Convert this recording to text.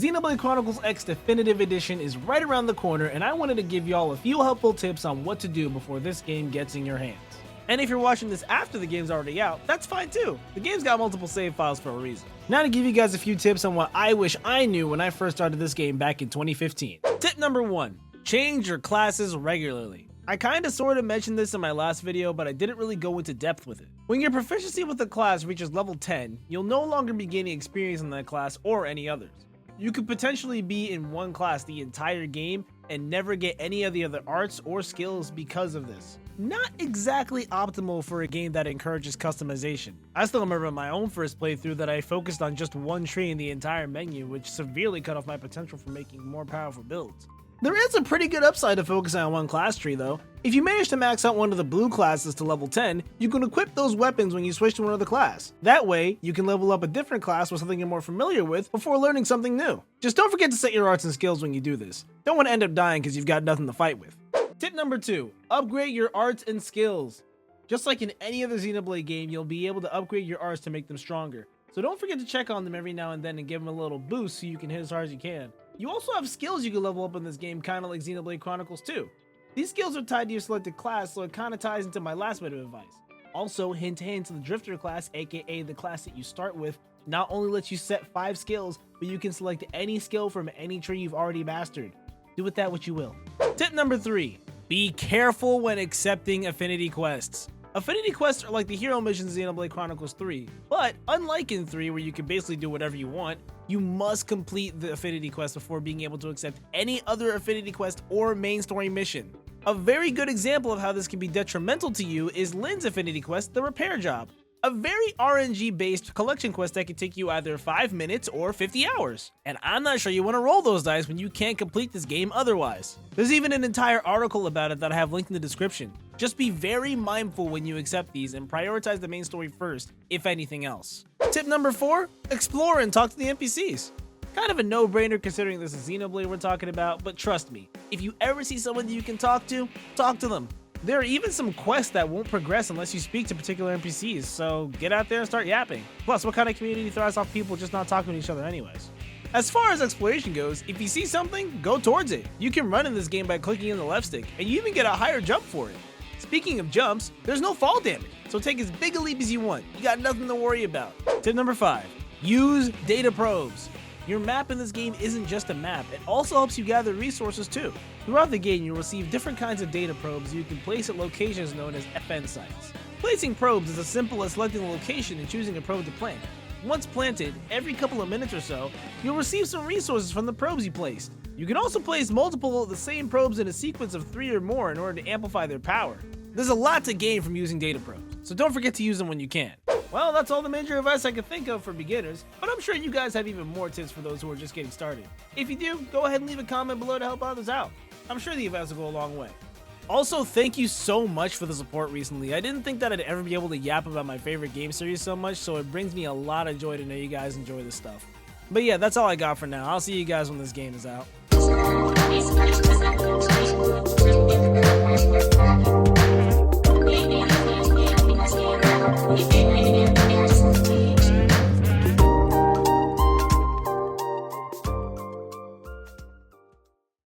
Xenoblade Chronicles X Definitive Edition is right around the corner, and I wanted to give y'all a few helpful tips on what to do before this game gets in your hands. And if you're watching this after the game's already out, that's fine too. The game's got multiple save files for a reason. Now to give you guys a few tips on what I wish I knew when I first started this game back in 2015. Tip number 1, change your classes regularly. I kinda sorta mentioned this in my last video, but I didn't really go into depth with it. When your proficiency with a class reaches level 10, you'll no longer be gaining experience in that class or any others. You could potentially be in one class the entire game and never get any of the other arts or skills because of this. Not exactly optimal for a game that encourages customization. I still remember my own first playthrough that I focused on just one tree in the entire menu, which severely cut off my potential for making more powerful builds. There is a pretty good upside to focusing on one class tree though. If you manage to max out one of the blue classes to level 10, you can equip those weapons when you switch to another class. That way, you can level up a different class with something you're more familiar with before learning something new. Just don't forget to set your arts and skills when you do this. Don't want to end up dying because you've got nothing to fight with. Tip number 2, upgrade your arts and skills. Just like in any other Xenoblade game, you'll be able to upgrade your arts to make them stronger. So don't forget to check on them every now and then and give them a little boost so you can hit as hard as you can. You also have skills you can level up in this game, kind of like Xenoblade Chronicles 2. These skills are tied to your selected class, so it kind of ties into my last bit of advice. Also, hint hint, the Drifter class, aka the class that you start with, not only lets you set 5 skills, but you can select any skill from any tree you've already mastered. Do with that what you will. Tip number 3, be careful when accepting affinity quests. Affinity quests are like the hero missions in Xenoblade Chronicles 3, but unlike in 3 where you can basically do whatever you want, you must complete the affinity quest before being able to accept any other affinity quest or main story mission. A very good example of how this can be detrimental to you is Lynn's affinity quest, the repair job. A very RNG based collection quest that can take you either 5 minutes or 50 hours. And I'm not sure you want to roll those dice when you can't complete this game otherwise. There's even an entire article about it that I have linked in the description. Just be very mindful when you accept these and prioritize the main story first, if anything else. Tip number 4, explore and talk to the NPCs. Kind of a no-brainer considering this is Xenoblade we're talking about, but trust me, if you ever see someone that you can talk to them. There are even some quests that won't progress unless you speak to particular NPCs, so get out there and start yapping. Plus, what kind of community thrives off people just not talking to each other anyways? As far as exploration goes, if you see something, go towards it. You can run in this game by clicking in the left stick, and you even get a higher jump for it. Speaking of jumps, there's no fall damage, so take as big a leap as you want. You got nothing to worry about. Tip number 5, use data probes. Your map in this game isn't just a map, it also helps you gather resources too. Throughout the game, you'll receive different kinds of data probes you can place at locations known as FN sites. Placing probes is as simple as selecting a location and choosing a probe to plant. Once planted, every couple of minutes or so, you'll receive some resources from the probes you placed. You can also place multiple of the same probes in a sequence of 3 or more in order to amplify their power. There's a lot to gain from using data probes, so don't forget to use them when you can. Well, that's all the major advice I can think of for beginners, but I'm sure you guys have even more tips for those who are just getting started. If you do, go ahead and leave a comment below to help others out. I'm sure the advice will go a long way. Also, thank you so much for the support recently. I didn't think that I'd ever be able to yap about my favorite game series so much, so it brings me a lot of joy to know you guys enjoy this stuff. But yeah, that's all I got for now. I'll see you guys when this game is out.